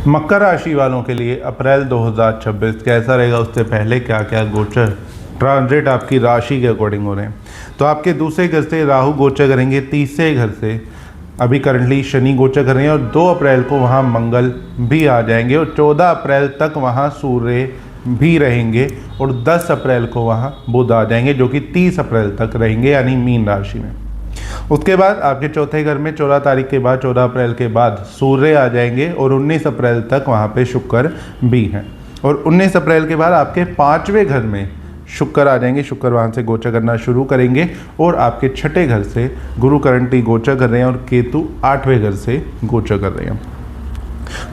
मकर राशि वालों के लिए अप्रैल 2026 कैसा रहेगा, उससे पहले क्या क्या गोचर ट्रांजिट आपकी राशि के अकॉर्डिंग हो रहे हैं। तो आपके दूसरे घर से राहु गोचर करेंगे, तीसरे घर से अभी करंटली शनि गोचर कर रहे हैं और 2 अप्रैल को वहाँ मंगल भी आ जाएंगे और 14 अप्रैल तक वहाँ सूर्य भी रहेंगे और 10 अप्रैल को वहाँ बुध आ जाएंगे जो कि 30 अप्रैल तक रहेंगे, यानी मीन राशि में। उसके बाद आपके चौथे घर में 14 तारीख के बाद 14 अप्रैल के बाद सूर्य आ जाएंगे और 19 अप्रैल तक वहाँ पे शुक्र भी हैं और 19 अप्रैल के बाद आपके 5वें घर में शुक्र आ जाएंगे। शुक्र वहाँ से गोचर करना शुरू करेंगे और आपके छठे घर से गुरु करंटली गोचर कर रहे हैं और केतु 8वें घर से गोचर कर रहे हैं।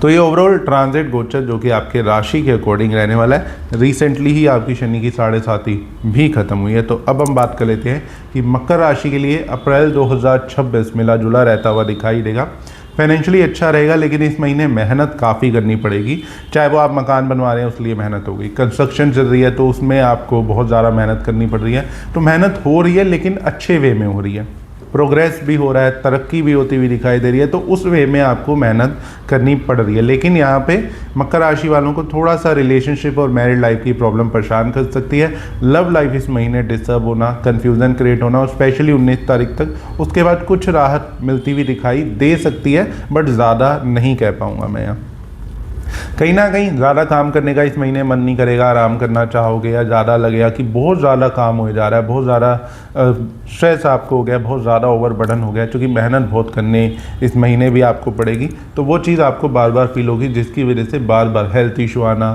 तो ये ओवरऑल ट्रांजिट गोचर जो कि आपके राशि के अकॉर्डिंग रहने वाला है। रिसेंटली ही आपकी शनि की 7.5 भी खत्म हुई है। तो अब हम बात कर लेते हैं कि मकर राशि के लिए अप्रैल 2026 मिला जुला रहता हुआ दिखाई देगा। फाइनेंशियली अच्छा रहेगा, लेकिन इस महीने मेहनत काफ़ी करनी पड़ेगी। चाहे वो आप मकान बनवा रहे हैं उसके लिए मेहनत होगी, कंस्ट्रक्शन चल रही है तो उसमें आपको बहुत ज़्यादा मेहनत करनी पड़ रही है। तो मेहनत हो रही है लेकिन अच्छे वे में हो रही है, प्रोग्रेस भी हो रहा है, तरक्की भी होती हुई दिखाई दे रही है। तो उस वे में आपको मेहनत करनी पड़ रही है। लेकिन यहाँ पे मकर राशि वालों को थोड़ा सा रिलेशनशिप और मैरिड लाइफ की प्रॉब्लम परेशान कर सकती है। लव लाइफ इस महीने डिस्टर्ब होना, कन्फ्यूज़न क्रिएट होना और स्पेशली 19 तारीख तक। उसके बाद कुछ राहत मिलती हुई दिखाई दे सकती है, बट ज़्यादा नहीं कह पाऊँगा मैं यहाँ। कहीं ना कहीं ज़्यादा काम करने का इस महीने मन नहीं करेगा, आराम करना चाहोगे या ज़्यादा लगेगा कि बहुत ज़्यादा काम हो जा रहा है, बहुत ज़्यादा स्ट्रेस आपको हो गया, बहुत ज़्यादा ओवरबर्डन हो गया, क्योंकि मेहनत बहुत करने इस महीने भी आपको पड़ेगी। तो वो चीज़ आपको बार बार फील होगी, जिसकी वजह से बार बार हेल्थ इशू आना,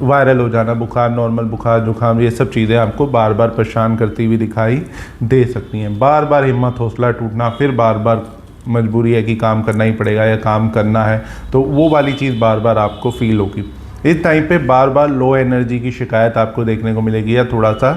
वायरल हो जाना, बुखार, नॉर्मल बुखार, जुकाम, ये सब चीज़ें आपको बार बार परेशान करती हुई दिखाई दे सकती हैं। बार बार हिम्मत हौसला टूटना, फिर बार बार मजबूरी है कि काम करना ही पड़ेगा या काम करना है, तो वो वाली चीज़ बार बार आपको फील होगी। इस टाइम पे बार बार लो एनर्जी की शिकायत आपको देखने को मिलेगी या थोड़ा सा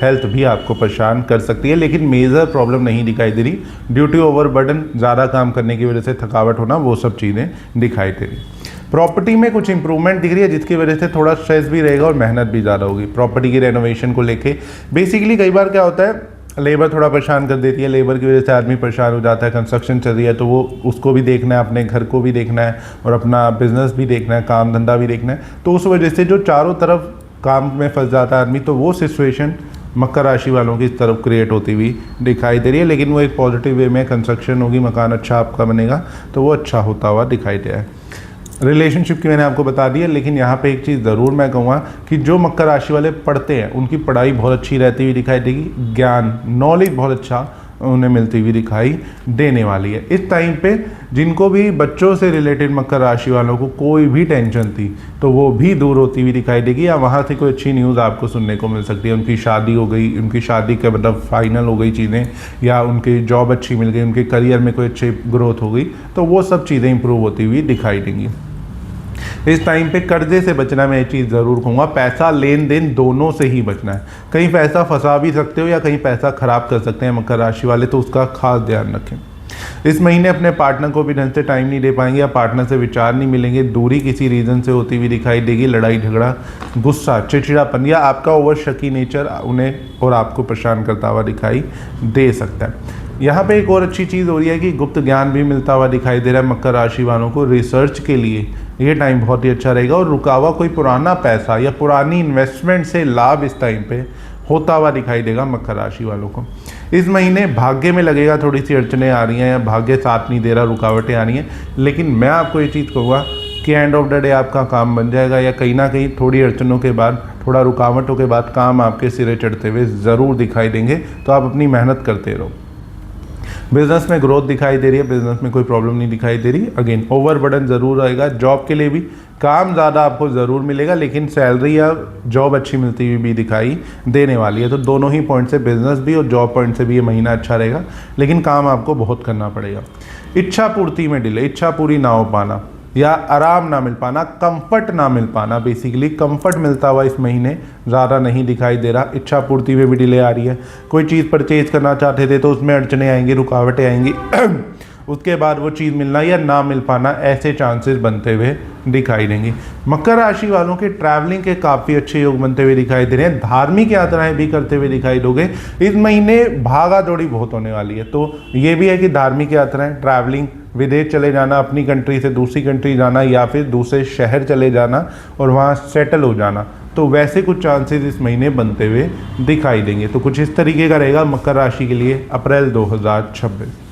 हेल्थ भी आपको परेशान कर सकती है, लेकिन मेजर प्रॉब्लम नहीं दिखाई दे रही। ड्यूटी ओवरबर्डन, ज़्यादा काम करने की वजह से थकावट होना, वो सब चीज़ें दिखाई दे रही। प्रॉपर्टी में कुछ इंप्रूवमेंट दिख रही है, जिसकी वजह से थोड़ा स्ट्रेस भी रहेगा और मेहनत भी ज़्यादा होगी। प्रॉपर्टी की रेनोवेशन को लेके बेसिकली कई बार क्या होता है, लेबर थोड़ा परेशान कर देती है, लेबर की वजह से आदमी परेशान हो जाता है। कंस्ट्रक्शन चल रही है तो वो उसको भी देखना है, अपने घर को भी देखना है और अपना बिजनेस भी देखना है, काम धंधा भी देखना है। तो उस वजह से जो चारों तरफ काम में फंस जाता है आदमी, तो वो सिचुएशन मकर राशि वालों की इस तरफ क्रिएट होती हुई दिखाई दे रही है। लेकिन वो एक पॉजिटिव वे में कंस्ट्रक्शन होगी, मकान अच्छा आपका बनेगा, तो वो अच्छा होता हुआ दिखाई दे रहा है। रिलेशनशिप की मैंने आपको बता दी है, लेकिन यहाँ पे एक चीज़ ज़रूर मैं कहूँगा कि जो मकर राशि वाले पढ़ते हैं उनकी पढ़ाई बहुत अच्छी रहती हुई दिखाई देगी। ज्ञान, नॉलेज बहुत अच्छा उन्हें मिलती हुई दिखाई देने वाली है। इस टाइम पे जिनको भी बच्चों से रिलेटेड मकर राशि वालों को कोई भी टेंशन थी तो वो भी दूर होती हुई दिखाई देगी, या वहाँ से कोई अच्छी न्यूज़ आपको सुनने को मिल सकती है। उनकी शादी हो गई, उनकी शादी के मतलब फाइनल हो गई चीज़ें, या उनकी जॉब अच्छी मिल गई, उनके करियर में कोई अच्छी ग्रोथ हो गई, तो वो सब चीज़ें इंप्रूव होती हुई दिखाई देंगी। इस टाइम पे कर्जे से बचना, मैं ये चीज़ ज़रूर कहूँगा। पैसा लेन देन दोनों से ही बचना है। कहीं पैसा फंसा भी सकते हो या कहीं पैसा ख़राब कर सकते हैं मकर राशि वाले, तो उसका खास ध्यान रखें। इस महीने अपने पार्टनर को भी ढंग से टाइम नहीं दे पाएंगे या पार्टनर से विचार नहीं मिलेंगे। दूरी किसी रीज़न से होती हुई दिखाई देगी। लड़ाई झगड़ा, गुस्सा, चिड़चिड़ापन या आपका ओवर शकी नेचर उन्हें और आपको परेशान करता हुआ दिखाई दे सकता है। यहाँ पे एक और अच्छी चीज़ हो रही है कि गुप्त ज्ञान भी मिलता हुआ दिखाई दे रहा है मकर राशि वालों को। रिसर्च के लिए ये टाइम बहुत ही अच्छा रहेगा और रुका हुआ कोई पुराना पैसा या पुरानी इन्वेस्टमेंट से लाभ इस टाइम पे होता हुआ दिखाई देगा मकर राशि वालों को। इस महीने भाग्य में लगेगा थोड़ी सी अड़चने आ रही हैं या भाग्य साथ नहीं दे रहा, रुकावटें आ रही हैं, लेकिन मैं आपको ये चीज़ कहूँगा कि एंड ऑफ द डे आपका काम बन जाएगा, या कहीं ना कहीं थोड़ी अड़चनों के बाद, थोड़ा रुकावटों के बाद काम आपके सिरे चढ़ते हुए ज़रूर दिखाई देंगे। तो आप अपनी मेहनत करते रहो। बिजनेस में ग्रोथ दिखाई दे रही है, बिजनेस में कोई प्रॉब्लम नहीं दिखाई दे रही। अगेन ओवरबर्डन ज़रूर आएगा। जॉब के लिए भी काम ज़्यादा आपको ज़रूर मिलेगा, लेकिन सैलरी या जॉब अच्छी मिलती हुई भी दिखाई देने वाली है। तो दोनों ही पॉइंट से, बिजनेस भी और जॉब पॉइंट से भी ये महीना अच्छा रहेगा, लेकिन काम आपको बहुत करना पड़ेगा। इच्छा पूर्ति में डिले, इच्छा पूरी ना हो पाना या आराम ना मिल पाना, कंफर्ट ना मिल पाना, बेसिकली कंफर्ट मिलता हुआ इस महीने ज़्यादा नहीं दिखाई दे रहा। इच्छा पूर्ति में भी डिले आ रही है। कोई चीज़ परचेज करना चाहते थे तो उसमें अड़चने आएंगी, रुकावटें आएंगी उसके बाद वो चीज़ मिलना या ना मिल पाना, ऐसे चांसेस बनते हुए दिखाई देंगी। मकर राशि वालों के ट्रैवलिंग के काफ़ी अच्छे योग बनते हुए दिखाई दे रहे हैं। धार्मिक यात्राएं भी करते हुए दिखाई दोगे। इस महीने भागा दौड़ी बहुत होने वाली है, तो ये भी है कि धार्मिक यात्राएं, ट्रैवलिंग विदेश चले जाना, अपनी कंट्री से दूसरी कंट्री जाना या फिर दूसरे शहर चले जाना और वहाँ सेटल हो जाना, तो वैसे कुछ चांसेस इस महीने बनते हुए दिखाई देंगे। तो कुछ इस तरीके का रहेगा मकर राशि के लिए अप्रैल 2026।